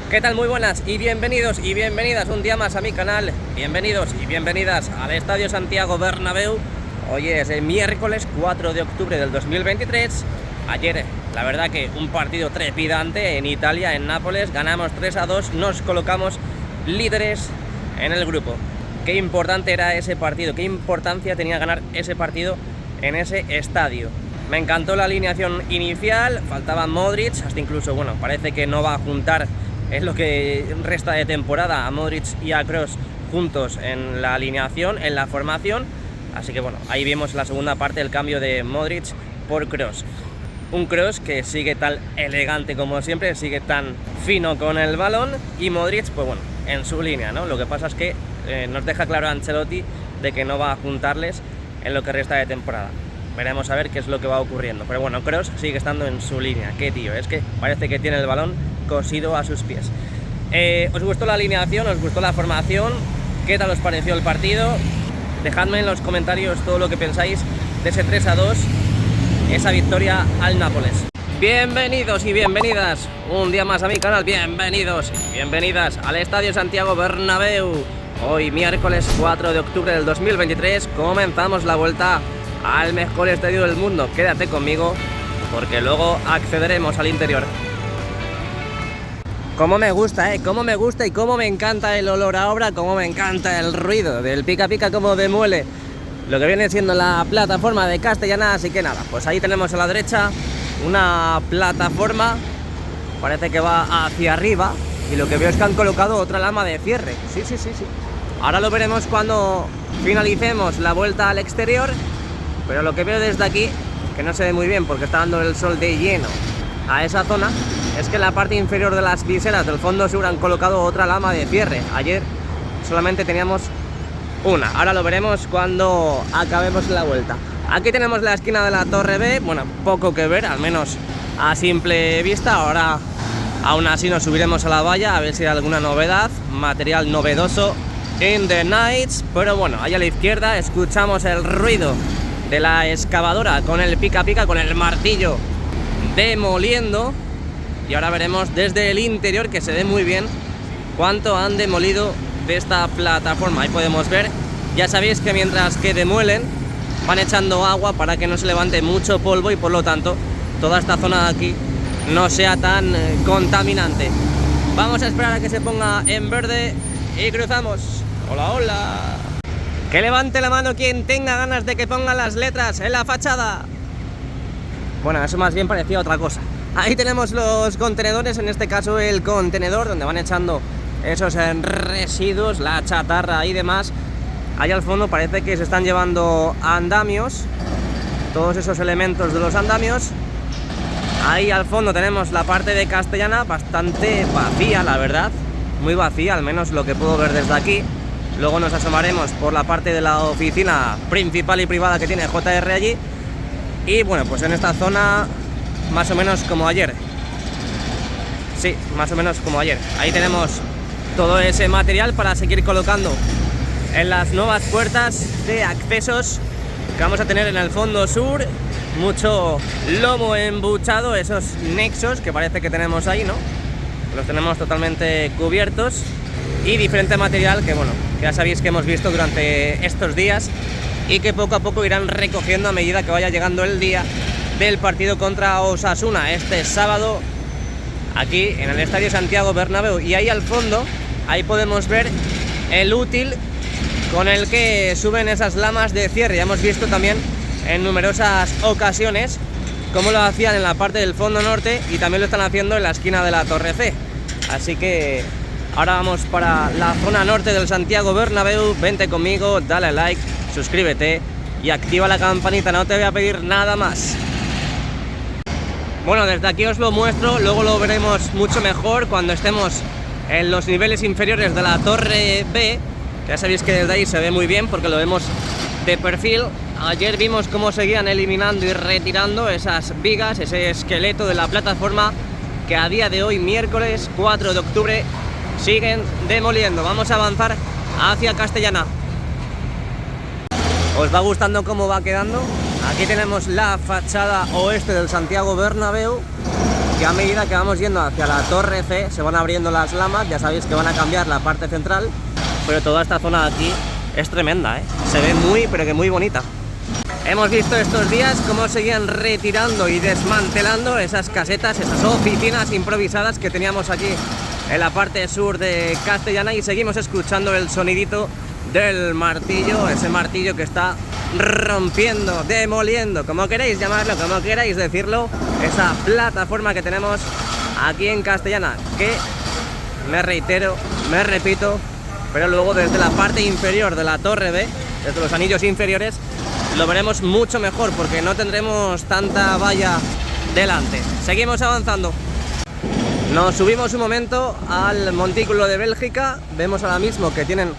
¿Qué tal? Muy buenas y bienvenidos y bienvenidas un día más a mi canal. Bienvenidos y bienvenidas al Estadio Santiago Bernabéu. Hoy es el miércoles 4 de octubre del 2023. Ayer, la verdad que un partido trepidante en Italia, en Nápoles. Ganamos 3-2, nos colocamos líderes en el grupo. Qué importante era ese partido, qué importancia tenía ganar ese partido en ese estadio. Me encantó la alineación inicial, faltaba Modric, hasta incluso, bueno, parece que no va a juntar en lo que resta de temporada a Modric y a Kroos juntos en la alineación, en la formación. Así que bueno, ahí vemos la segunda parte del cambio de Modric por Kroos. Un Kroos que sigue tan elegante como siempre, sigue tan fino con el balón, y Modric, pues bueno, en su línea, ¿no? Lo que pasa es que nos deja claro a Ancelotti de que no va a juntarles en lo que resta de temporada. Veremos a ver qué es lo que va ocurriendo. Pero bueno, Kroos sigue estando en su línea. Qué tío, es que parece que tiene el balón cosido a sus pies. ¿Os gustó la alineación? ¿Os gustó la formación? ¿Qué tal os pareció el partido? Dejadme en los comentarios todo lo que pensáis de ese 3-2, esa victoria al Nápoles. Bienvenidos y bienvenidas un día más a mi canal. Bienvenidos y bienvenidas al Estadio Santiago Bernabéu. Hoy miércoles 4 de octubre del 2023 comenzamos la vuelta al mejor estadio del mundo. Quédate conmigo porque luego accederemos al interior. Cómo me gusta, cómo me gusta y cómo me encanta el olor a obra, cómo me encanta el ruido del pica pica, cómo demuele lo que viene siendo la plataforma de Castellana. Así que nada, pues ahí tenemos a la derecha una plataforma, parece que va hacia arriba, y lo que veo es que han colocado otra lama de cierre. Sí. Ahora lo veremos cuando finalicemos la vuelta al exterior, pero lo que veo desde aquí, que no se ve muy bien porque está dando el sol de lleno a esa zona, es que en la parte inferior de las viseras del fondo sur han colocado otra lama de cierre. Ayer solamente teníamos una, ahora lo veremos cuando acabemos la vuelta. Aquí tenemos la esquina de la Torre B, bueno, poco que ver, al menos a simple vista. Ahora aún así nos subiremos a la valla a ver si hay alguna novedad, material novedoso in the nights. Pero bueno, allá a la izquierda escuchamos el ruido de la excavadora con el pica pica, con el martillo demoliendo. Y ahora veremos desde el interior, que se ve muy bien, cuánto han demolido de esta plataforma. Ahí podemos ver, ya sabéis que mientras que demuelen van echando agua para que no se levante mucho polvo y por lo tanto toda esta zona de aquí no sea tan contaminante. Vamos a esperar a que se ponga en verde y cruzamos. Hola, hola. Que levante la mano quien tenga ganas de que pongan las letras en la fachada. Bueno, eso más bien parecía otra cosa. Ahí tenemos los contenedores, en este caso el contenedor donde van echando esos residuos, la chatarra y demás. Ahí al fondo parece que se están llevando andamios, todos esos elementos de los andamios. Ahí al fondo tenemos la parte de Castellana, bastante vacía, la verdad, muy vacía, al menos lo que puedo ver desde aquí. Luego nos asomaremos por la parte de la oficina principal y privada que tiene JR allí. Y bueno, pues en esta zona más o menos como ayer. Sí, más o menos como ayer. Ahí tenemos todo ese material para seguir colocando en las nuevas puertas de accesos que vamos a tener en el fondo sur. Mucho lomo embuchado, esos nexos que parece que tenemos ahí, ¿no? Los tenemos totalmente cubiertos. Y diferente material que, bueno, ya sabéis que hemos visto durante estos días y que poco a poco irán recogiendo a medida que vaya llegando el día del partido contra Osasuna este sábado aquí en el Estadio Santiago Bernabéu. Y ahí al fondo, ahí podemos ver el útil con el que suben esas lamas de cierre. Ya hemos visto también en numerosas ocasiones cómo lo hacían en la parte del fondo norte y también lo están haciendo en la esquina de la Torre C. Así que ahora vamos para la zona norte del Santiago Bernabéu. Vente conmigo, dale like, suscríbete y activa la campanita, no te voy a pedir nada más. Bueno, desde aquí os lo muestro, luego lo veremos mucho mejor cuando estemos en los niveles inferiores de la Torre B. Ya sabéis que desde ahí se ve muy bien porque lo vemos de perfil. Ayer vimos cómo seguían eliminando y retirando esas vigas, ese esqueleto de la plataforma que a día de hoy, miércoles 4 de octubre, siguen demoliendo. Vamos a avanzar hacia Castellana. ¿Os va gustando cómo va quedando? Aquí tenemos la fachada oeste del Santiago Bernabéu. que a medida que vamos yendo hacia la torre C se van abriendo las lamas. Ya sabéis que van a cambiar la parte central, pero toda esta zona de aquí es tremenda, ¿eh? Se ve muy, pero que muy bonita. Hemos visto estos días cómo seguían retirando y desmantelando esas casetas, esas oficinas improvisadas que teníamos aquí en la parte sur de Castellana, y seguimos escuchando el sonidito del martillo, ese martillo que está rompiendo, demoliendo, como queréis llamarlo, como queráis decirlo, esa plataforma que tenemos aquí en Castellana, que me reitero, me repito, pero luego desde la parte inferior de la torre B, desde los anillos inferiores, lo veremos mucho mejor porque no tendremos tanta valla delante. Seguimos avanzando. Nos subimos un momento al montículo de Bélgica. Vemos ahora mismo que tienen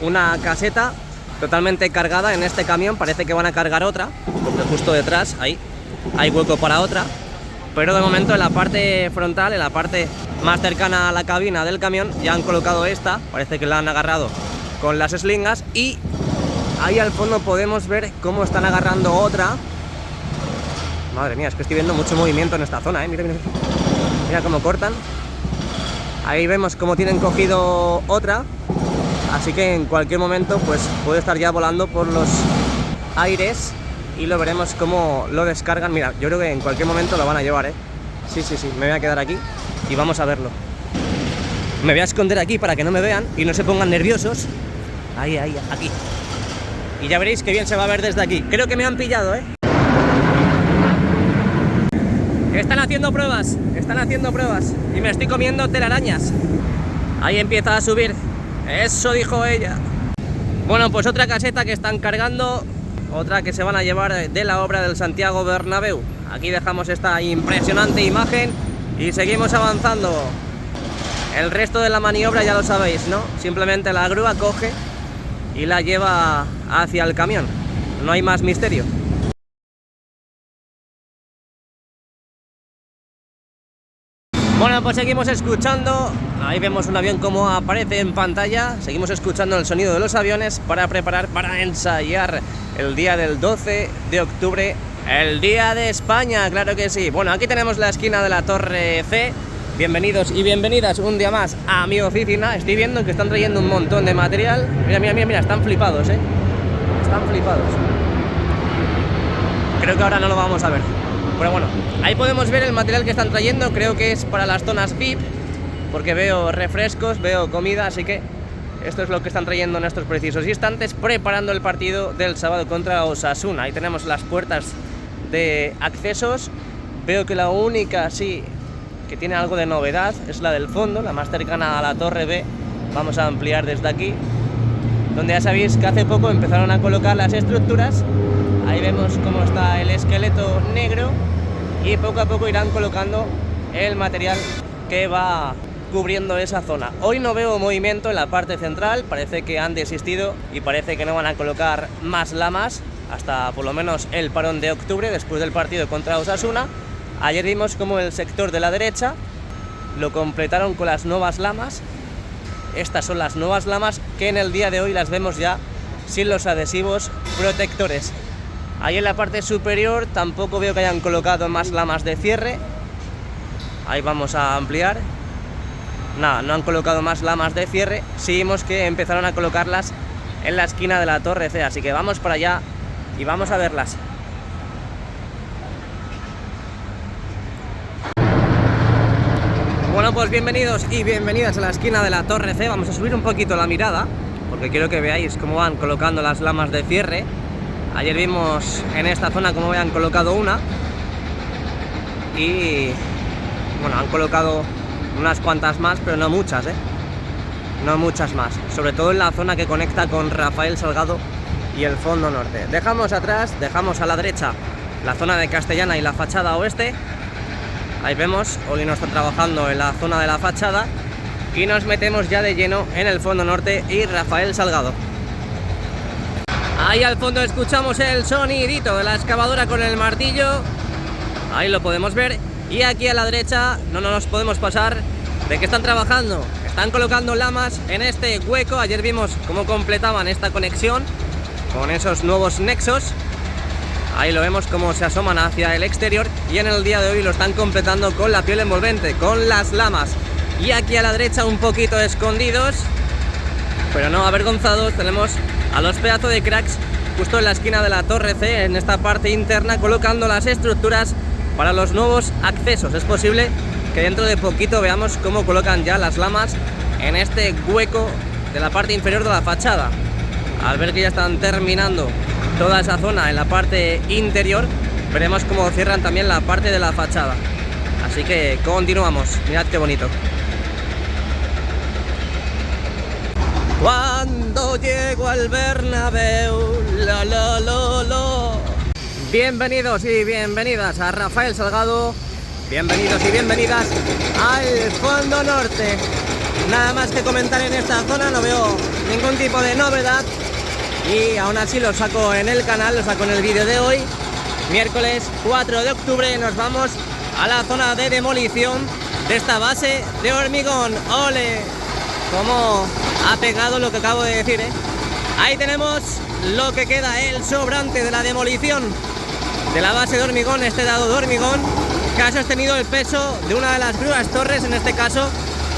una caseta totalmente cargada en este camión. Parece que van a cargar otra, porque justo detrás ahí hay hueco para otra. Pero de momento en la parte frontal, en la parte más cercana a la cabina del camión, ya han colocado esta. Parece que la han agarrado con las eslingas, y ahí al fondo podemos ver cómo están agarrando otra. Madre mía, es que estoy viendo mucho movimiento en esta zona, ¿eh? Mira, mira, mira cómo cortan. Ahí vemos cómo tienen cogido otra. Así que en cualquier momento pues puede estar ya volando por los aires y lo veremos cómo lo descargan. Mira, yo creo que en cualquier momento lo van a llevar, ¿eh? Sí, sí, sí, me voy a quedar aquí y vamos a verlo. Me voy a esconder aquí para que no me vean y no se pongan nerviosos. Ahí, ahí, aquí. Y ya veréis que bien se va a ver desde aquí. Creo que me han pillado, ¿eh? Están haciendo pruebas y me estoy comiendo telarañas. Ahí empieza a subir. Eso dijo ella. Bueno, pues otra caseta que están cargando, otra que se van a llevar de la obra del Santiago Bernabéu. Aquí dejamos esta impresionante imagen y seguimos avanzando. El resto de la maniobra ya lo sabéis, ¿no? Simplemente la grúa coge y la lleva hacia el camión. No hay más misterio. Bueno, pues seguimos escuchando. Ahí vemos un avión como aparece en pantalla. Seguimos escuchando el sonido de los aviones para preparar, para ensayar el día del 12 de octubre, el Día de España, claro que sí. Bueno, aquí tenemos la esquina de la Torre C. Bienvenidos y bienvenidas un día más a mi oficina. Estoy viendo que están trayendo un montón de material. Mira, mira, mira, mira, están flipados, ¿eh? Están flipados. Creo que ahora no lo vamos a ver. Pero bueno, ahí podemos ver el material que están trayendo. Creo que es para las zonas VIP, porque veo refrescos, veo comida, así que esto es lo que están trayendo en estos precisos instantes, preparando el partido del sábado contra Osasuna. Ahí tenemos las puertas de accesos. Veo que la única, sí, que tiene algo de novedad es la del fondo, la más cercana a la Torre B. Vamos a ampliar desde aquí, donde ya sabéis que hace poco empezaron a colocar las estructuras. Ahí vemos cómo está el esqueleto negro y poco a poco irán colocando el material que va cubriendo esa zona. Hoy no veo movimiento en la parte central, parece que han desistido y parece que no van a colocar más lamas hasta por lo menos el parón de octubre, después del partido contra Osasuna. Ayer vimos como el sector de la derecha lo completaron con las nuevas lamas. Estas son las nuevas lamas que en el día de hoy las vemos ya sin los adhesivos protectores. Ahí en la parte superior tampoco veo que hayan colocado más lamas de cierre. Ahí vamos a ampliar. Nada, no han colocado más lamas de cierre. Sí vimos que empezaron a colocarlas en la esquina de la Torre C, así que vamos para allá y vamos a verlas. Bueno, pues bienvenidos y bienvenidas a la esquina de la Torre C. Vamos a subir un poquito la mirada, porque quiero que veáis cómo van colocando las lamas de cierre. Ayer vimos en esta zona cómo habían colocado una. Y bueno, han colocado unas cuantas más, pero no muchas, no muchas más. Sobre todo en la zona que conecta con Rafael Salgado y el fondo norte. Dejamos atrás, dejamos a la derecha la zona de Castellana y la fachada oeste. Ahí vemos, hoy no está trabajando en la zona de la fachada. Y nos metemos ya de lleno en el fondo norte y Rafael Salgado. Ahí al fondo escuchamos el sonidito de la excavadora con el martillo. Ahí lo podemos ver. Y aquí a la derecha no nos podemos pasar de que están trabajando. Están colocando lamas en este hueco. Ayer vimos cómo completaban esta conexión con esos nuevos nexos. Ahí lo vemos como se asoman hacia el exterior, y en el día de hoy lo están completando con la piel envolvente, con las lamas. Y aquí a la derecha, un poquito escondidos, pero no avergonzados, tenemos a los pedazos de cracks justo en la esquina de la torre C, en esta parte interna, colocando las estructuras para los nuevos accesos. Es posible que dentro de poquito veamos cómo colocan ya las lamas en este hueco de la parte inferior de la fachada. Al ver que ya están terminando toda esa zona en la parte interior, veremos cómo cierran también la parte de la fachada. Así que continuamos. Mirad qué bonito. Cuando llego al Bernabéu, Bienvenidos y bienvenidas a Rafael Salgado. Bienvenidos y bienvenidas al Fondo Norte. Nada más que comentar en esta zona, no veo ningún tipo de novedad. Y aún así lo saco en el canal, lo saco en el vídeo de hoy. Miércoles 4 de octubre nos vamos a la zona de demolición de esta base de hormigón. ¡Ole! Como ha pegado lo que acabo de decir, ¿eh? Ahí tenemos lo que queda, el sobrante de la demolición de la base de hormigón, este dado de hormigón que ha sostenido el peso de una de las grúas torres, en este caso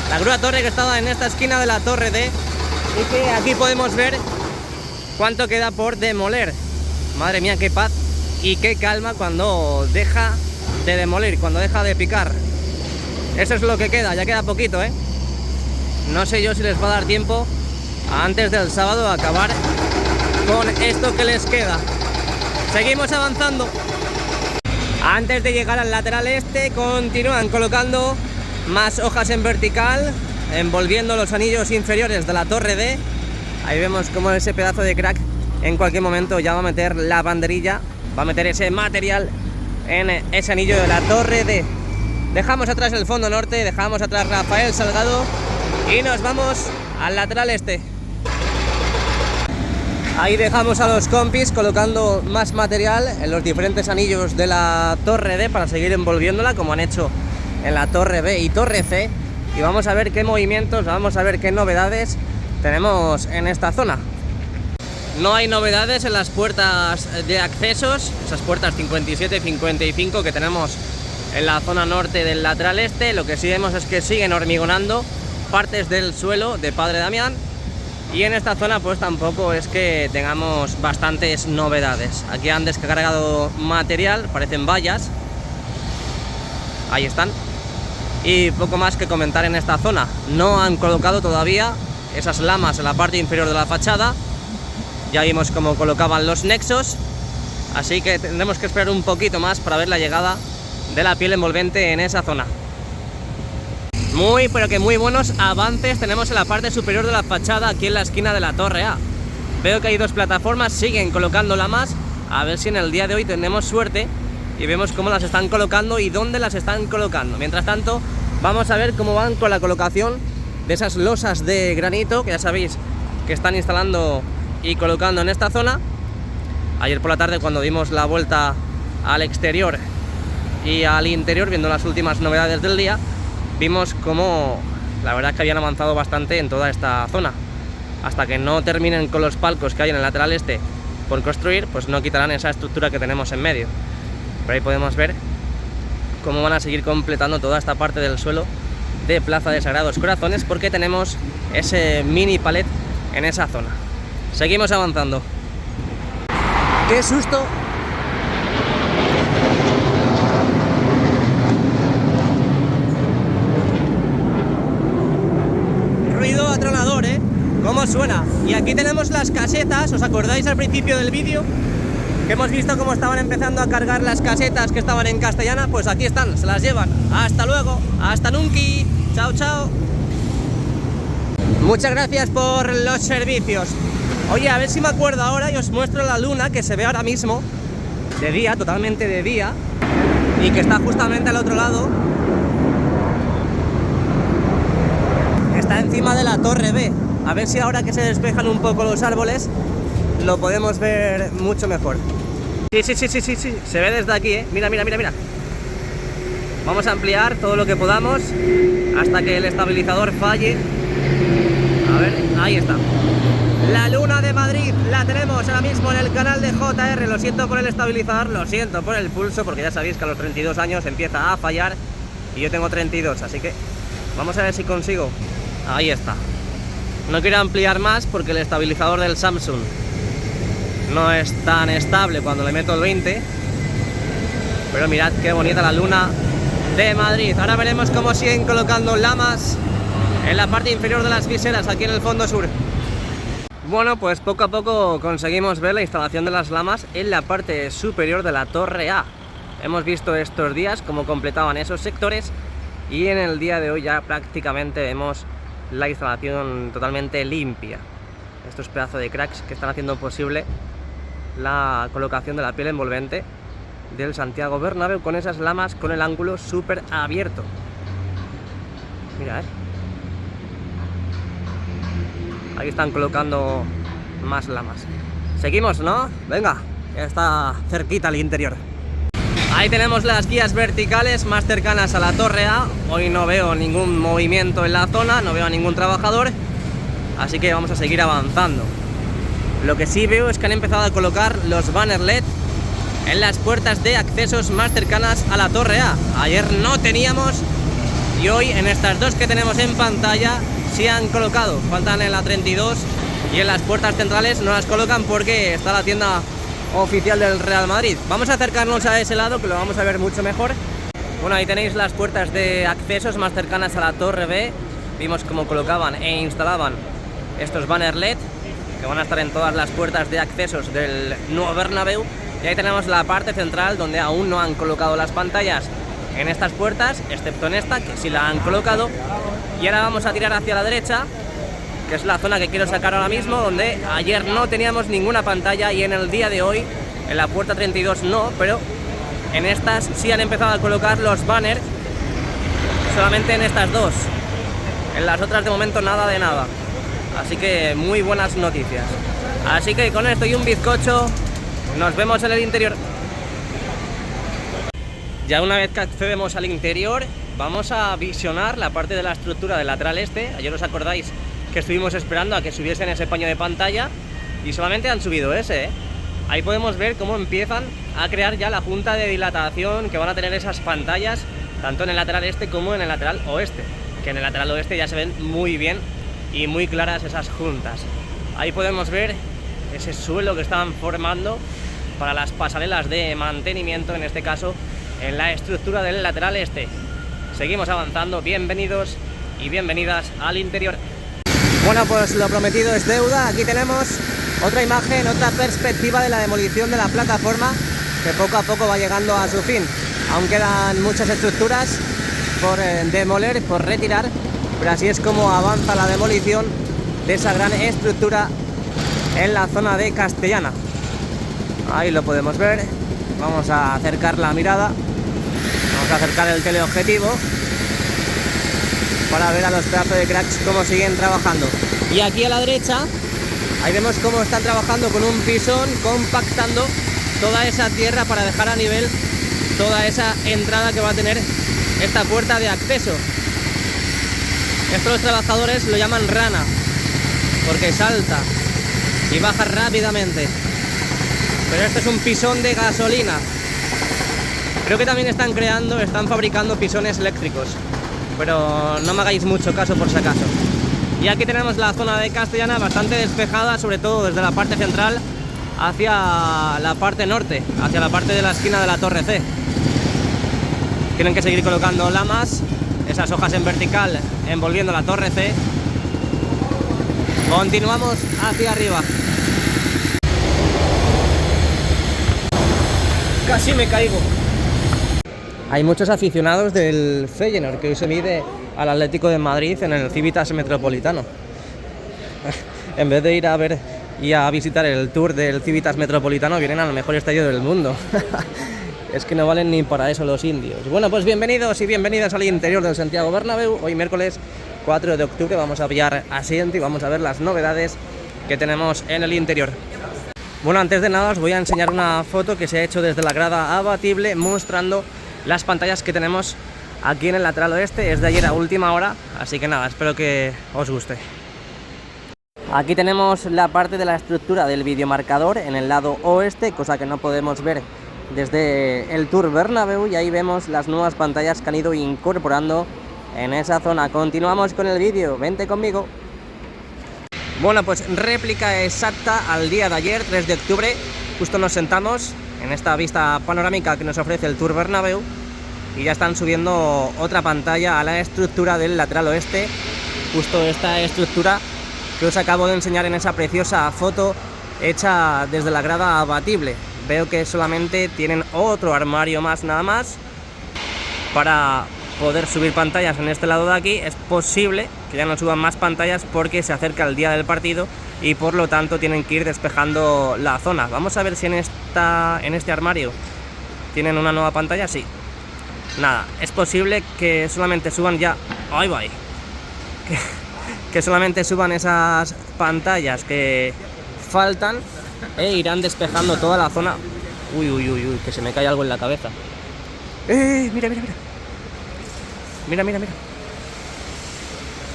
la grúa torre que estaba en esta esquina de la torre D, y que aquí podemos ver cuánto queda por demoler. Madre mía, qué paz y qué calma cuando deja de demoler, cuando deja de picar. Eso es lo que queda, ya queda poquito, ¿eh? No sé yo si les va a dar tiempo antes del sábado a acabar con esto que les queda. Seguimos avanzando. Antes de llegar al lateral este, continúan colocando más hojas en vertical, envolviendo los anillos inferiores de la torre D. Ahí vemos como ese pedazo de crack en cualquier momento ya va a meter la banderilla, va a meter ese material en ese anillo de la torre D. Dejamos atrás el Fondo Norte, dejamos atrás Rafael Salgado y nos vamos al lateral este. Ahí dejamos a los compis colocando más material en los diferentes anillos de la torre D para seguir envolviéndola, como han hecho en la torre B y torre C. Y vamos a ver qué movimientos, vamos a ver qué novedades tenemos en esta zona. No hay novedades en las puertas de accesos, esas puertas 57 y 55 que tenemos en la zona norte del lateral este. Lo que sí vemos es que siguen hormigonando partes del suelo de Padre Damián, y en esta zona pues tampoco es que tengamos bastantes novedades. Aquí han descargado material, parecen vallas, ahí están, y poco más que comentar en esta zona. No han colocado todavía esas lamas en la parte inferior de la fachada, ya vimos cómo colocaban los nexos, así que tendremos que esperar un poquito más para ver la llegada de la piel envolvente en esa zona. Muy, pero que muy buenos avances tenemos en la parte superior de la fachada, aquí en la esquina de la torre A. Veo que hay dos plataformas, siguen colocando lamas, a ver si en el día de hoy tenemos suerte y vemos cómo las están colocando y dónde las están colocando. Mientras tanto, vamos a ver cómo van con la colocación de esas losas de granito, que ya sabéis que están instalando y colocando en esta zona. Ayer por la tarde, cuando dimos la vuelta al exterior y al interior, viendo las últimas novedades del día, vimos cómo la verdad es que habían avanzado bastante en toda esta zona. Hasta que no terminen con los palcos que hay en el lateral este por construir, pues no quitarán esa estructura que tenemos en medio. Pero ahí podemos ver cómo van a seguir completando toda esta parte del suelo de Plaza de Sagrados Corazones, porque tenemos ese mini palet en esa zona. Seguimos avanzando. ¡Qué susto! Ruido atronador, ¿eh? ¿Cómo suena? Y aquí tenemos las casetas. ¿Os acordáis al principio del vídeo que hemos visto cómo estaban empezando a cargar las casetas que estaban en Castellana? Pues aquí están, se las llevan. Hasta luego, hasta nunca. Chao, chao. Muchas gracias por los servicios. Oye, a ver si me acuerdo ahora y os muestro la luna que se ve ahora mismo de día, totalmente de día, y que está justamente al otro lado. Está encima de la torre B. A ver si ahora que se despejan un poco los árboles lo podemos ver mucho mejor. Sí, se ve desde aquí, ¿eh? Mira. Vamos a ampliar todo lo que podamos hasta que el estabilizador falle. A ver, ahí está. La Luna de Madrid la tenemos ahora mismo en el canal de JR. Lo siento por el estabilizador, lo siento por el pulso, porque ya sabéis que a los 32 años empieza a fallar y yo tengo 32, así que vamos a ver si consigo. Ahí está. No quiero ampliar más porque el estabilizador del Samsung no es tan estable cuando le meto el 20. Pero mirad qué bonita la Luna de Madrid. Ahora veremos cómo siguen colocando lamas en la parte inferior de las viseras, aquí en el fondo sur. Bueno, pues poco a poco conseguimos ver la instalación de las lamas en la parte superior de la torre A. Hemos visto estos días cómo completaban esos sectores y en el día de hoy ya prácticamente vemos la instalación totalmente limpia. Estos pedazos de cracks que están haciendo posible la colocación de la piel envolvente del Santiago Bernabéu con esas lamas con el ángulo súper abierto. Mira, ahí están colocando más lamas. Seguimos, ¿no? Venga, ya está cerquita el interior. Ahí tenemos las guías verticales más cercanas a la torre A. Hoy no veo ningún movimiento en la zona, no veo a ningún trabajador, así que vamos a seguir avanzando. Lo que sí veo es que han empezado a colocar los banners LED en las puertas de accesos más cercanas a la torre A. Ayer no teníamos y hoy en estas dos que tenemos en pantalla sí han colocado. Faltan en la 32 y en las puertas centrales no las colocan porque está la tienda oficial del Real Madrid. Vamos a acercarnos a ese lado que lo vamos a ver mucho mejor. Bueno, ahí tenéis las puertas de accesos más cercanas a la torre B. Vimos cómo colocaban e instalaban estos banners LED que van a estar en todas las puertas de accesos del nuevo Bernabéu. Y ahí tenemos la parte central donde aún no han colocado las pantallas en estas puertas, excepto en esta, que sí la han colocado. Y ahora vamos a tirar hacia la derecha, que es la zona que quiero sacar ahora mismo, donde ayer no teníamos ninguna pantalla y en el día de hoy, en la puerta 32 no, pero en estas sí han empezado a colocar los banners, solamente en estas dos. En las otras de momento nada de nada. Así que muy buenas noticias. Así que con esto y un bizcocho, nos vemos en el interior. Ya una vez que accedemos al interior, vamos a visionar la parte de la estructura del lateral este. Ayer os acordáis que estuvimos esperando a que subiesen ese paño de pantalla y solamente han subido ese, Ahí podemos ver cómo empiezan a crear ya la junta de dilatación que van a tener esas pantallas, tanto en el lateral este como en el lateral oeste. Que en el lateral oeste ya se ven muy bien y muy claras esas juntas. Ahí podemos ver ese suelo que estaban formando para las pasarelas de mantenimiento, en este caso en la estructura del lateral este. Seguimos avanzando, bienvenidos y bienvenidas al interior. Bueno, pues lo prometido es deuda. Aquí tenemos otra imagen, otra perspectiva de la demolición de la plataforma que poco a poco va llegando a su fin. Aún quedan muchas estructuras por demoler, por retirar, pero así es como avanza la demolición de esa gran estructura en la zona de Castellana. Ahí lo podemos ver. Vamos a acercar la mirada, vamos a acercar el teleobjetivo para ver a los pedazos de cracks cómo siguen trabajando. Y aquí a la derecha, ahí vemos cómo están trabajando con un pisón, compactando toda esa tierra para dejar a nivel toda esa entrada que va a tener esta puerta de acceso. Esto los trabajadores lo llaman rana, porque salta y baja rápidamente. Pero esto es un pisón de gasolina. Creo que también están fabricando pisones eléctricos, pero no me hagáis mucho caso por si acaso. Y aquí tenemos la zona de Castellana bastante despejada, sobre todo desde la parte central hacia la parte norte, hacia la parte de la esquina de la torre C. Tienen que seguir colocando lamas, esas hojas en vertical envolviendo la torre C. Continuamos hacia arriba. Casi me caigo. Hay muchos aficionados del Feyenoord que hoy se mide al Atlético de Madrid en el Civitas Metropolitano. En vez de ir a ver y a visitar el tour del Civitas Metropolitano, vienen al mejor estadio del mundo. Es que no valen ni para eso los indios. Bueno, pues bienvenidos y bienvenidas al interior del Santiago Bernabéu. Hoy miércoles 4 de octubre vamos a pillar asiento y vamos a ver las novedades que tenemos en el interior. Bueno, antes de nada os voy a enseñar una foto que se ha hecho desde la grada abatible mostrando las pantallas que tenemos aquí en el lateral oeste. Es de ayer a última hora, así que nada, espero que os guste. Aquí tenemos la parte de la estructura del videomarcador en el lado oeste, cosa que no podemos ver desde el Tour Bernabéu, y ahí vemos las nuevas pantallas que han ido incorporando en esa zona. Continuamos con el vídeo, vente conmigo. Bueno, pues réplica exacta al día de ayer, 3 de octubre, justo nos sentamos en esta vista panorámica que nos ofrece el Tour Bernabéu y ya están subiendo otra pantalla a la estructura del lateral oeste, justo esta estructura que os acabo de enseñar en esa preciosa foto hecha desde la grada abatible. Veo que solamente tienen otro armario más, nada más, para poder subir pantallas en este lado de aquí. Es posible que ya no suban más pantallas porque se acerca el día del partido y por lo tanto tienen que ir despejando la zona. Vamos a ver si en este armario tienen una nueva pantalla. Sí, nada, es posible que solamente suban ya... ¡Ay, vaya! Que solamente suban esas pantallas que faltan e irán despejando toda la zona. Uy, uy, uy, uy, que se me cae algo en la cabeza. Mira, mira, mira. Mira, mira, mira.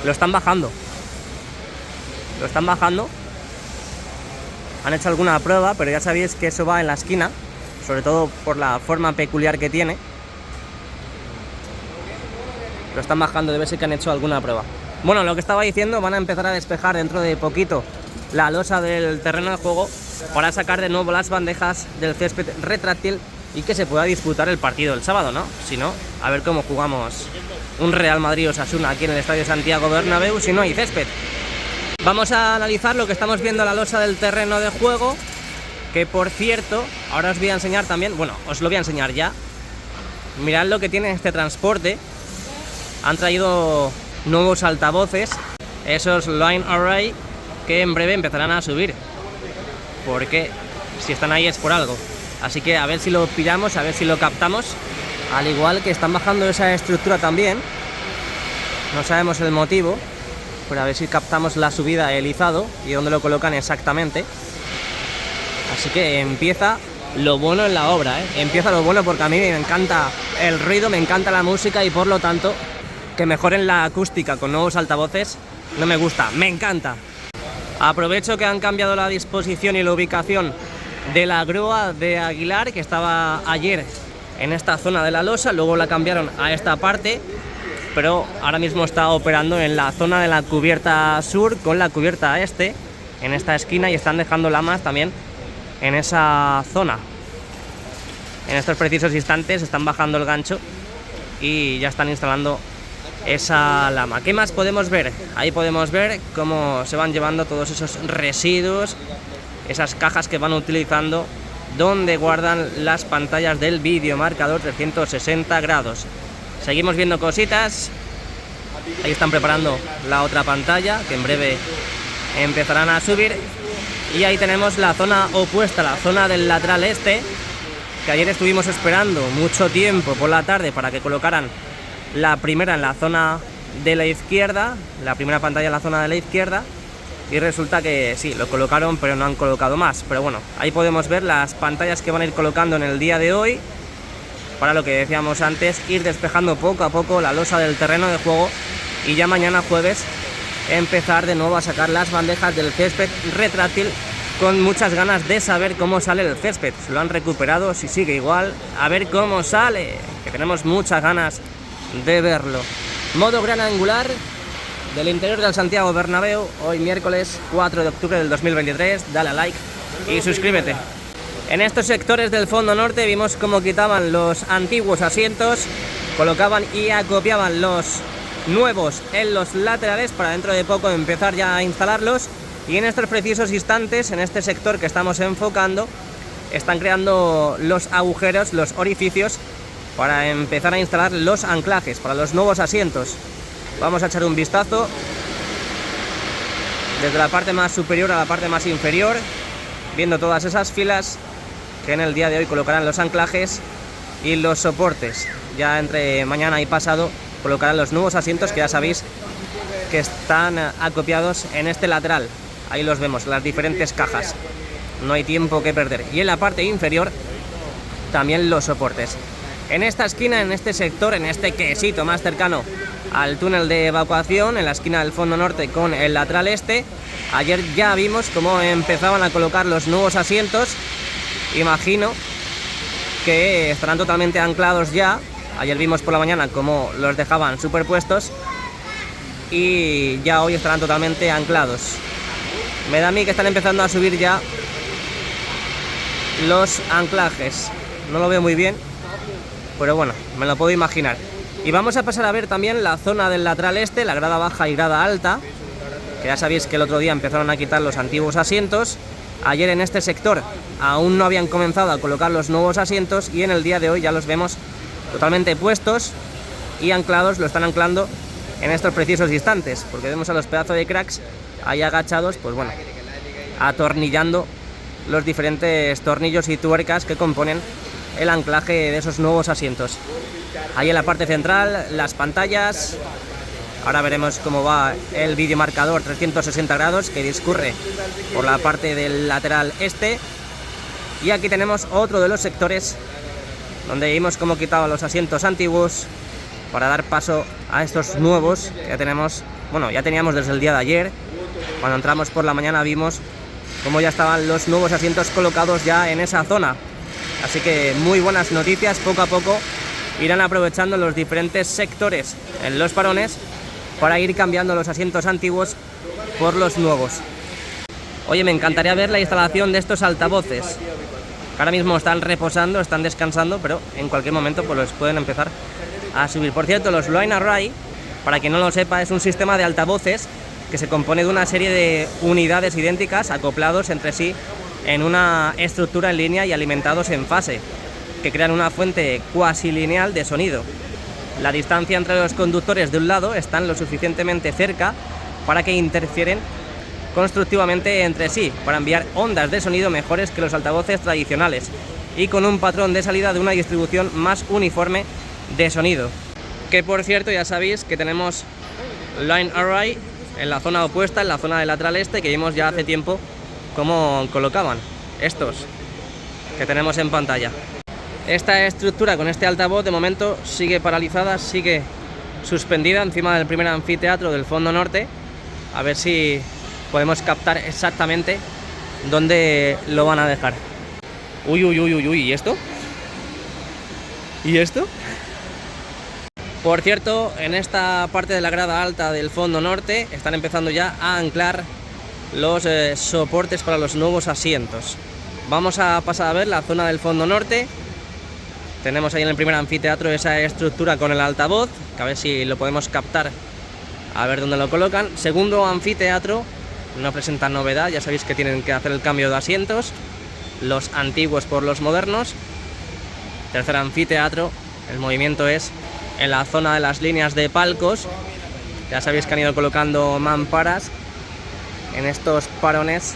Lo están bajando. Lo están bajando. Han hecho alguna prueba, pero ya sabéis que eso va en la esquina, sobre todo por la forma peculiar que tiene. Lo están bajando, debe ser que han hecho alguna prueba. Bueno, lo que estaba diciendo, van a empezar a despejar dentro de poquito la losa del terreno de juego para sacar de nuevo las bandejas del césped retráctil y que se pueda disputar el partido el sábado, ¿no? Si no, a ver cómo jugamos un Real Madrid-Osasuna aquí en el Estadio Santiago Bernabéu si no hay césped. Vamos a analizar lo que estamos viendo, la losa del terreno de juego, que por cierto, ahora os voy a enseñar también, bueno, os lo voy a enseñar ya. Mirad lo que tiene este transporte. Han traído nuevos altavoces, esos Line Array, que en breve empezarán a subir, porque si están ahí es por algo. Así que a ver si lo pillamos, a ver si lo captamos. Al igual que están bajando esa estructura también, no sabemos el motivo, pero a ver si captamos la subida, el izado y dónde lo colocan exactamente. Así que empieza lo bueno en la obra, ¿eh? Empieza lo bueno, porque a mí me encanta el ruido, me encanta la música y por lo tanto que mejoren la acústica con nuevos altavoces no me gusta, me encanta. Aprovecho que han cambiado la disposición y la ubicación de la grúa de Aguilar, que estaba ayer en esta zona de la losa, luego la cambiaron a esta parte, pero ahora mismo está operando en la zona de la cubierta sur con la cubierta este, en esta esquina, y están dejando lamas también en esa zona. En estos precisos instantes están bajando el gancho y ya están instalando esa lama. ¿Qué más podemos ver? Ahí podemos ver cómo se van llevando todos esos residuos, esas cajas que van utilizando donde guardan las pantallas del videomarcador 360 grados. Seguimos viendo cositas. Ahí están preparando la otra pantalla que en breve empezarán a subir. Y ahí tenemos la zona opuesta, la zona del lateral este, que ayer estuvimos esperando mucho tiempo por la tarde para que colocaran la primera en la zona de la izquierda, la primera pantalla en la zona de la izquierda, y resulta que sí, lo colocaron pero no han colocado más. Pero bueno, ahí podemos ver las pantallas que van a ir colocando en el día de hoy, para lo que decíamos antes, ir despejando poco a poco la losa del terreno de juego y ya mañana jueves empezar de nuevo a sacar las bandejas del césped retráctil, con muchas ganas de saber cómo sale el césped. Si lo han recuperado, si sigue igual, a ver cómo sale, que tenemos muchas ganas de verlo. Modo gran angular del interior del Santiago Bernabéu, hoy miércoles 4 de octubre del 2023. Dale a like y suscríbete. En estos sectores del fondo norte vimos cómo quitaban los antiguos asientos, colocaban y acopiaban los nuevos en los laterales para dentro de poco empezar ya a instalarlos. Y en estos precisos instantes, en este sector que estamos enfocando, están creando los agujeros, los orificios, para empezar a instalar los anclajes para los nuevos asientos. Vamos a echar un vistazo desde la parte más superior a la parte más inferior, viendo todas esas filas que en el día de hoy colocarán los anclajes y los soportes. Ya entre mañana y pasado colocarán los nuevos asientos, que ya sabéis que están acopiados en este lateral. Ahí los vemos, las diferentes cajas. No hay tiempo que perder. Y en la parte inferior también los soportes. En esta esquina, en este sector, en este quesito más cercano al túnel de evacuación en la esquina del fondo norte con el lateral este. Ayer ya vimos cómo empezaban a colocar los nuevos asientos. Imagino que estarán totalmente anclados ya. Ayer vimos por la mañana cómo los dejaban superpuestos y ya hoy estarán totalmente anclados. Me da a mí que están empezando a subir ya los anclajes. No lo veo muy bien, pero bueno, me lo puedo imaginar. Y vamos a pasar a ver también la zona del lateral este, la grada baja y grada alta, que ya sabéis que el otro día empezaron a quitar los antiguos asientos. Ayer en este sector aún no habían comenzado a colocar los nuevos asientos y en el día de hoy ya los vemos totalmente puestos y anclados. Lo están anclando en estos precisos instantes, porque vemos a los pedazos de cracks ahí agachados, pues bueno, atornillando los diferentes tornillos y tuercas que componen el anclaje de esos nuevos asientos. Ahí en la parte central, las pantallas. Ahora veremos cómo va el videomarcador 360 grados que discurre por la parte del lateral este. Y aquí tenemos otro de los sectores donde vimos cómo quitaba los asientos antiguos para dar paso a estos nuevos que ya tenemos. Bueno, ya teníamos desde el día de ayer. Cuando entramos por la mañana vimos cómo ya estaban los nuevos asientos colocados ya en esa zona. Así que muy buenas noticias. Poco a poco irán aprovechando los diferentes sectores en los parones para ir cambiando los asientos antiguos por los nuevos. Oye, me encantaría ver la instalación de estos altavoces, que ahora mismo están reposando, están descansando, pero en cualquier momento pues los pueden empezar a subir. Por cierto, los Line Array, para quien no lo sepa, es un sistema de altavoces que se compone de una serie de unidades idénticas acoplados entre sí en una estructura en línea y alimentados en fase, que crean una fuente cuasi lineal de sonido. La distancia entre los conductores de un lado están lo suficientemente cerca para que interfieren constructivamente entre sí, para enviar ondas de sonido mejores que los altavoces tradicionales y con un patrón de salida de una distribución más uniforme de sonido. Que por cierto, ya sabéis que tenemos Line Array en la zona opuesta, en la zona del lateral este, que vimos ya hace tiempo cómo colocaban estos que tenemos en pantalla. Esta estructura con este altavoz de momento sigue paralizada, sigue suspendida encima del primer anfiteatro del fondo norte. A ver si podemos captar exactamente dónde lo van a dejar. Uy, uy, uy, uy, uy, ¿y esto? ¿Y esto? Por cierto, en esta parte de la grada alta del fondo norte están empezando ya a anclar los soportes para los nuevos asientos. Vamos a pasar a ver la zona del fondo norte. Tenemos ahí en el primer anfiteatro esa estructura con el altavoz, que a ver si lo podemos captar, a ver dónde lo colocan. Segundo anfiteatro, no presenta novedad, ya sabéis que tienen que hacer el cambio de asientos, los antiguos por los modernos. Tercer anfiteatro, el movimiento es en la zona de las líneas de palcos. Ya sabéis que han ido colocando mamparas en estos parones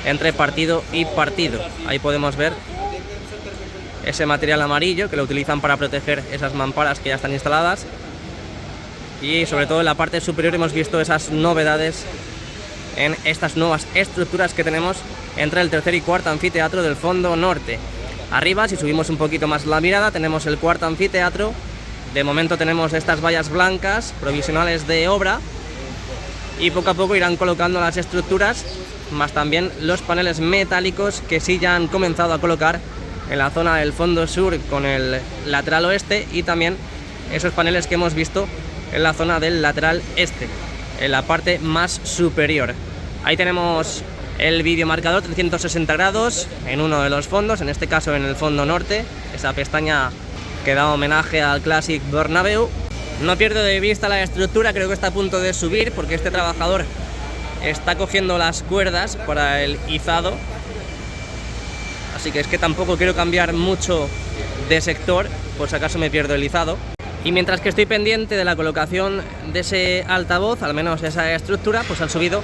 entre partido y partido. Ahí podemos ver ese material amarillo que lo utilizan para proteger esas mamparas que ya están instaladas. Y sobre todo en la parte superior hemos visto esas novedades en estas nuevas estructuras que tenemos entre el tercer y cuarto anfiteatro del fondo norte. Arriba, si subimos un poquito más la mirada, tenemos el cuarto anfiteatro. De momento tenemos estas vallas blancas provisionales de obra y poco a poco irán colocando las estructuras, más también los paneles metálicos que sí ya han comenzado a colocar en la zona del fondo sur con el lateral oeste, y también esos paneles que hemos visto en la zona del lateral este, en la parte más superior. Ahí tenemos el videomarcador 360 grados en uno de los fondos, en este caso en el fondo norte, esa pestaña que da homenaje al Classic Bernabéu. No pierdo de vista la estructura, creo que está a punto de subir porque este trabajador está cogiendo las cuerdas para el izado. Así que es que tampoco quiero cambiar mucho de sector, por si acaso me pierdo el izado. Y mientras que estoy pendiente de la colocación de ese altavoz, al menos esa estructura, pues han subido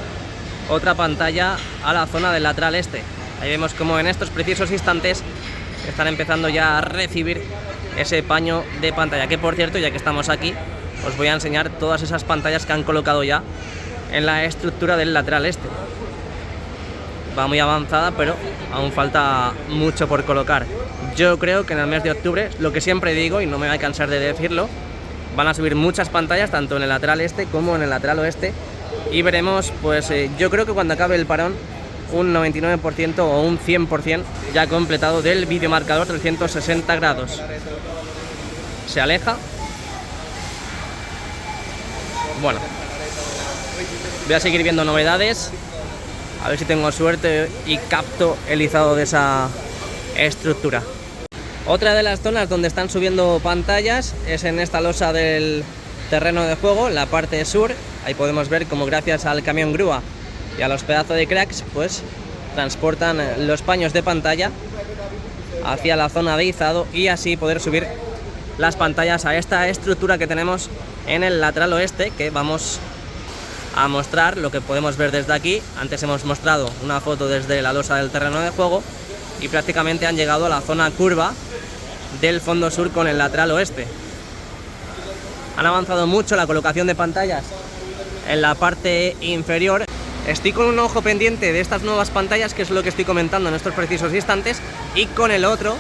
otra pantalla a la zona del lateral este. Ahí vemos como en estos precisos instantes están empezando ya a recibir ese paño de pantalla. Que por cierto, ya que estamos aquí, os voy a enseñar todas esas pantallas que han colocado ya en la estructura del lateral este. Va muy avanzada, pero aún falta mucho por colocar. Yo creo que en el mes de octubre, lo que siempre digo y no me voy a cansar de decirlo, van a subir muchas pantallas, tanto en el lateral este como en el lateral oeste, y veremos, pues yo creo que cuando acabe el parón, un 99% o un 100% ya completado del videomarcador 360 grados. Se aleja. Bueno, voy a seguir viendo novedades, a ver si tengo suerte y capto el izado de esa estructura. Otra de las zonas donde están subiendo pantallas es en esta losa del terreno de juego, en la parte sur. Ahí podemos ver cómo gracias al camión grúa y a los pedazos de cracks, pues transportan los paños de pantalla hacia la zona de izado y así poder subir las pantallas a esta estructura que tenemos en el lateral oeste, que vamos a mostrar lo que podemos ver desde aquí. Antes hemos mostrado una foto desde la losa del terreno de juego y prácticamente han llegado a la zona curva del fondo sur con el lateral oeste. Han avanzado mucho la colocación de pantallas en la parte inferior. Estoy con un ojo pendiente de estas nuevas pantallas, que es lo que estoy comentando en estos precisos instantes, y con el otro,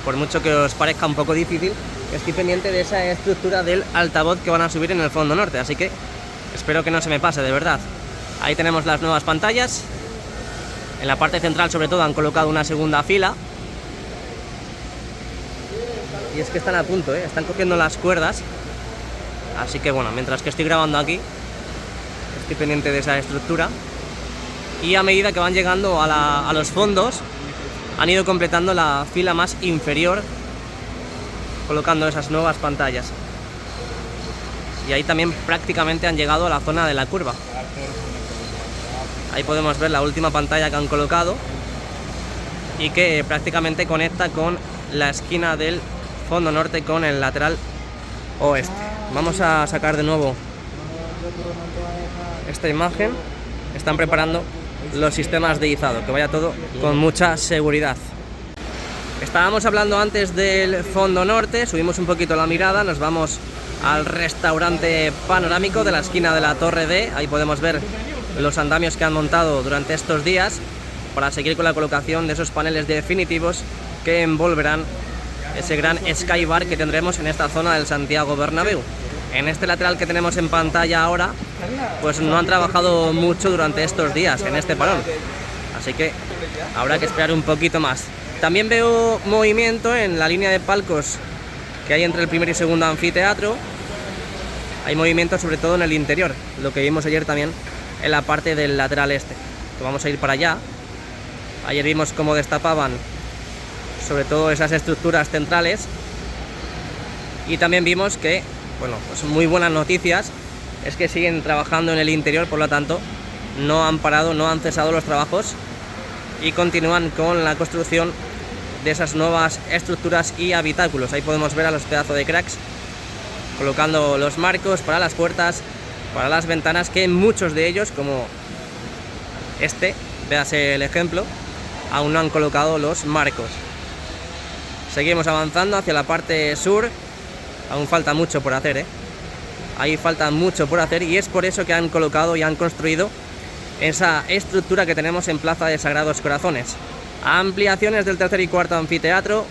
por mucho que os parezca un poco difícil, estoy pendiente de esa estructura del altavoz que van a subir en el fondo norte, así que espero que no se me pase, de verdad. Ahí tenemos las nuevas pantallas. En la parte central, sobre todo, han colocado una segunda fila. Y es que están a punto, están cogiendo las cuerdas. Así que bueno, mientras que estoy grabando aquí, estoy pendiente de esa estructura. Y a medida que van llegando a los fondos, han ido completando la fila más inferior, colocando esas nuevas pantallas. Y ahí también prácticamente han llegado a la zona de la curva. Ahí podemos ver la última pantalla que han colocado y que prácticamente conecta con la esquina del fondo norte con el lateral oeste. Vamos a sacar de nuevo esta imagen. Están preparando los sistemas de izado, que vaya todo con mucha seguridad. Estábamos hablando antes del fondo norte, subimos un poquito la mirada, nos vamos al restaurante panorámico de la esquina de la Torre D. Ahí podemos ver los andamios que han montado durante estos días para seguir con la colocación de esos paneles definitivos que envolverán ese gran skybar que tendremos en esta zona del Santiago Bernabéu. En este lateral que tenemos en pantalla ahora, pues no han trabajado mucho durante estos días en este parón, así que habrá que esperar un poquito más. También veo movimiento en la línea de palcos que hay entre el primer y segundo anfiteatro. Hay movimiento sobre todo en el interior, lo que vimos ayer también en la parte del lateral este, que vamos a ir para allá. Ayer vimos cómo destapaban sobre todo esas estructuras centrales, y también vimos que, bueno, pues muy buenas noticias, es que siguen trabajando en el interior, por lo tanto no han parado, no han cesado los trabajos y continúan con la construcción de esas nuevas estructuras y habitáculos. Ahí podemos ver a los pedazos de cracks colocando los marcos para las puertas, para las ventanas, que muchos de ellos, como este, véase el ejemplo, aún no han colocado los marcos. Seguimos avanzando hacia la parte sur. Aún falta mucho por hacer, Ahí falta mucho por hacer, y es por eso que han colocado y han construido esa estructura que tenemos en Plaza de Sagrados Corazones. Ampliaciones del tercer y cuarto anfiteatro.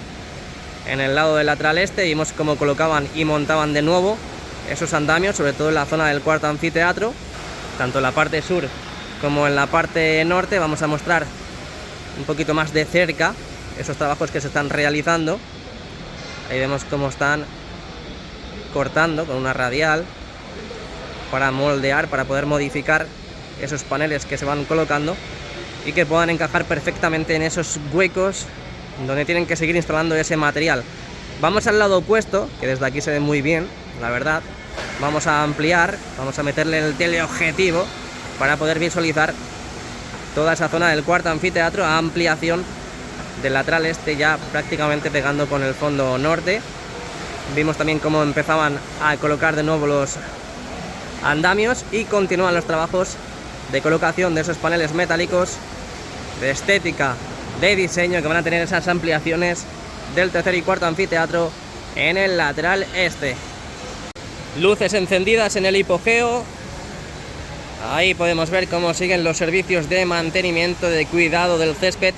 En el lado del lateral este vimos cómo colocaban y montaban de nuevo esos andamios, sobre todo en la zona del cuarto anfiteatro, tanto en la parte sur como en la parte norte. Vamos a mostrar un poquito más de cerca esos trabajos que se están realizando. Ahí vemos cómo están cortando con una radial para moldear, para poder modificar esos paneles que se van colocando y que puedan encajar perfectamente en esos huecos donde tienen que seguir instalando ese material. Vamos al lado opuesto, que desde aquí se ve muy bien, la verdad. Vamos a ampliar, vamos a meterle el teleobjetivo para poder visualizar toda esa zona del cuarto anfiteatro, a ampliación del lateral este, ya prácticamente pegando con el fondo norte. Vimos también cómo empezaban a colocar de nuevo los andamios y continúan los trabajos de colocación de esos paneles metálicos, de estética, de diseño, que van a tener esas ampliaciones del tercer y cuarto anfiteatro en el lateral este. Luces encendidas en el hipogeo. Ahí podemos ver cómo siguen los servicios de mantenimiento, de cuidado del césped.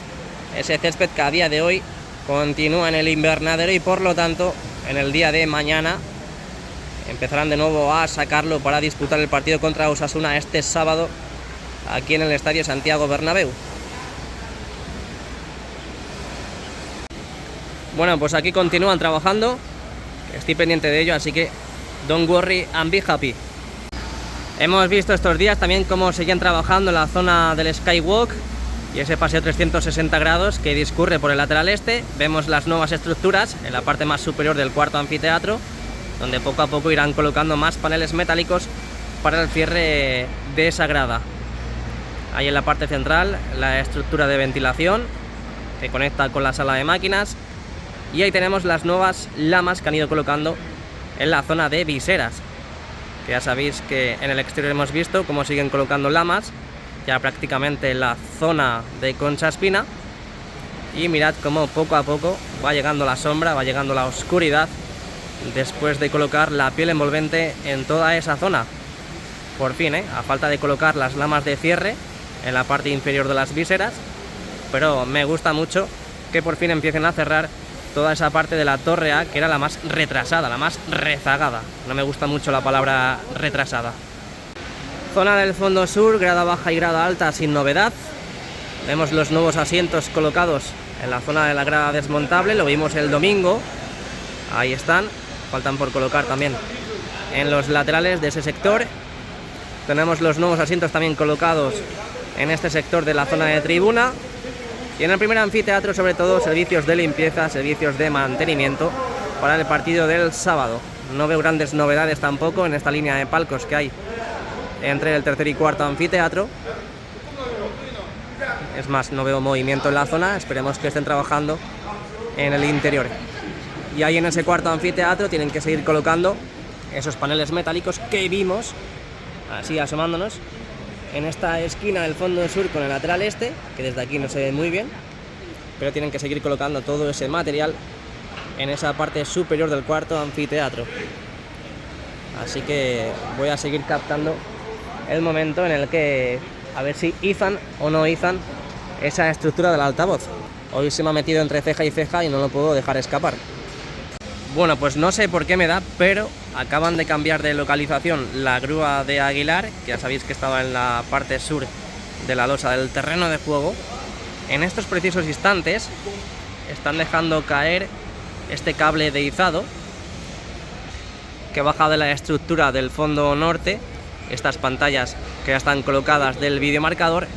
Ese césped que a día de hoy continúa en el invernadero y por lo tanto en el día de mañana empezarán de nuevo a sacarlo para disputar el partido contra Osasuna este sábado aquí en el Estadio Santiago Bernabéu. Bueno, pues aquí continúan trabajando, estoy pendiente de ello, así que don't worry and be happy. Hemos visto estos días también cómo seguían trabajando en la zona del Skywalk y ese paseo 360 grados que discurre por el lateral este. Vemos las nuevas estructuras en la parte más superior del cuarto anfiteatro, donde poco a poco irán colocando más paneles metálicos para el cierre de esa grada. Ahí en la parte central la estructura de ventilación que conecta con la sala de máquinas, y ahí tenemos las nuevas lamas que han ido colocando en la zona de viseras, que ya sabéis que en el exterior hemos visto cómo siguen colocando lamas ya prácticamente en la zona de Concha Espina, y mirad cómo poco a poco va llegando la sombra, va llegando la oscuridad después de colocar la piel envolvente en toda esa zona. Por fin, a falta de colocar las lamas de cierre en la parte inferior de las viseras, pero me gusta mucho que por fin empiecen a cerrar toda esa parte de la torre A, que era la más retrasada, la más rezagada. No me gusta mucho la palabra retrasada. Zona del fondo sur, grada baja y grada alta sin novedad. Vemos los nuevos asientos colocados en la zona de la grada desmontable, lo vimos el domingo. Ahí están, faltan por colocar también en los laterales de ese sector. Tenemos los nuevos asientos también colocados en este sector de la zona de tribuna. Y en el primer anfiteatro, sobre todo, servicios de limpieza, servicios de mantenimiento para el partido del sábado. No veo grandes novedades tampoco en esta línea de palcos que hay entre el tercer y cuarto anfiteatro. Es más, no veo movimiento en la zona, esperemos que estén trabajando en el interior. Y ahí en ese cuarto anfiteatro tienen que seguir colocando esos paneles metálicos que vimos, así asomándonos, en esta esquina del fondo sur con el lateral este, que desde aquí no se ve muy bien, pero tienen que seguir colocando todo ese material en esa parte superior del cuarto anfiteatro. Así que voy a seguir captando el momento en el que a ver si izan o no izan esa estructura del altavoz. Hoy se me ha metido entre ceja y ceja y no lo puedo dejar escapar. Bueno, pues no sé por qué me da, pero acaban de cambiar de localización la grúa de Aguilar, que ya sabéis que estaba en la parte sur de la losa del terreno de juego. En estos precisos instantes están dejando caer este cable de izado que baja de la estructura del fondo norte, estas pantallas que ya están colocadas del videomarcador,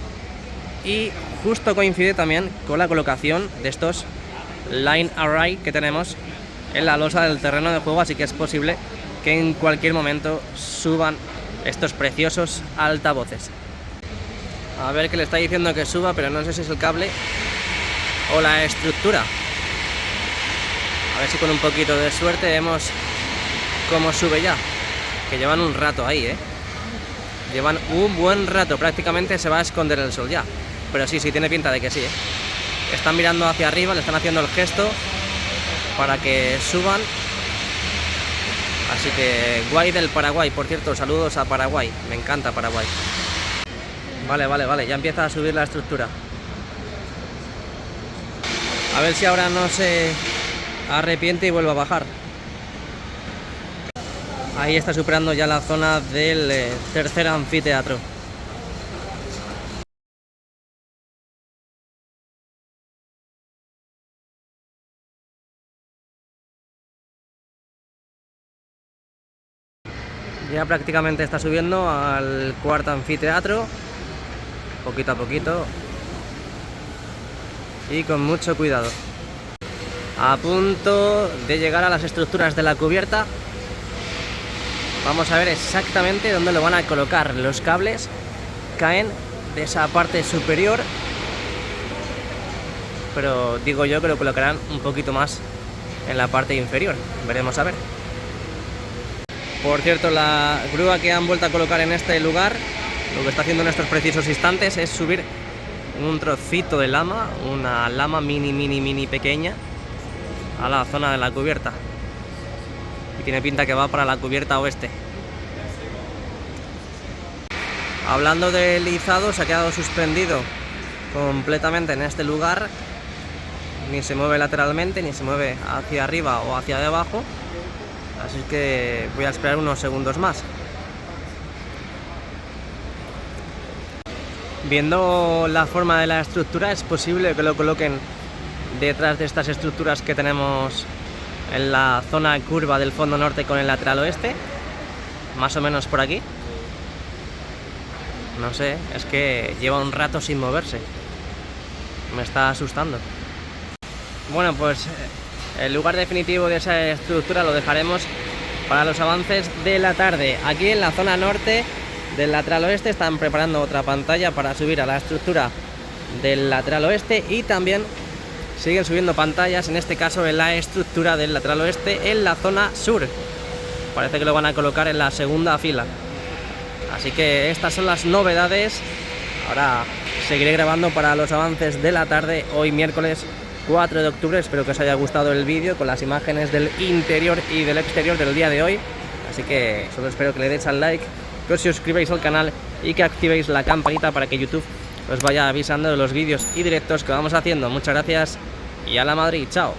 y justo coincide también con la colocación de estos line array que tenemos en la losa del terreno de juego, así que es posible que en cualquier momento suban estos preciosos altavoces. A ver, que le está diciendo que suba, pero no sé si es el cable o la estructura. A ver si con un poquito de suerte vemos cómo sube ya, que llevan un rato ahí, llevan un buen rato, prácticamente se va a esconder el sol ya, pero sí, tiene pinta de que sí, Están mirando hacia arriba, le están haciendo el gesto para que suban. Así que guay del Paraguay, por cierto, saludos a Paraguay, me encanta Paraguay. Vale, ya empieza a subir la estructura. A ver si ahora no se arrepiente y vuelve a bajar. Ahí está superando ya la zona del tercer anfiteatro. Ya prácticamente está subiendo al cuarto anfiteatro, poquito a poquito y con mucho cuidado. A punto de llegar a las estructuras de la cubierta. Vamos a ver exactamente dónde lo van a colocar. Los cables caen de esa parte superior, pero digo yo que lo colocarán un poquito más en la parte inferior. Veremos a ver. Por cierto, la grúa que han vuelto a colocar en este lugar, lo que está haciendo en estos precisos instantes es subir un trocito de lama, una lama mini pequeña, a la zona de la cubierta. Y tiene pinta que va para la cubierta oeste. Hablando del izado, se ha quedado suspendido completamente en este lugar. Ni se mueve lateralmente, ni se mueve hacia arriba o hacia abajo. así que voy a esperar unos segundos más. Viendo la forma de la estructura, es posible que lo coloquen detrás de estas estructuras que tenemos en la zona curva del fondo norte con el lateral oeste, más o menos por aquí. No sé, es que lleva un rato sin moverse, me está asustando. Bueno, pues el lugar definitivo de esa estructura lo dejaremos para los avances de la tarde. Aquí en la zona norte del lateral oeste están preparando otra pantalla para subir a la estructura del lateral oeste, y también siguen subiendo pantallas, en este caso en la estructura del lateral oeste en la zona sur. Parece que lo van a colocar en la segunda fila. Así que estas son las novedades. Ahora seguiré grabando para los avances de la tarde, hoy miércoles 4 de octubre. Espero que os haya gustado el vídeo con las imágenes del interior y del exterior del día de hoy. Así que solo espero que le deis al like, que os suscribáis al canal y que activéis la campanita para que YouTube os vaya avisando de los vídeos y directos que vamos haciendo. Muchas gracias y a la Madrid, chao.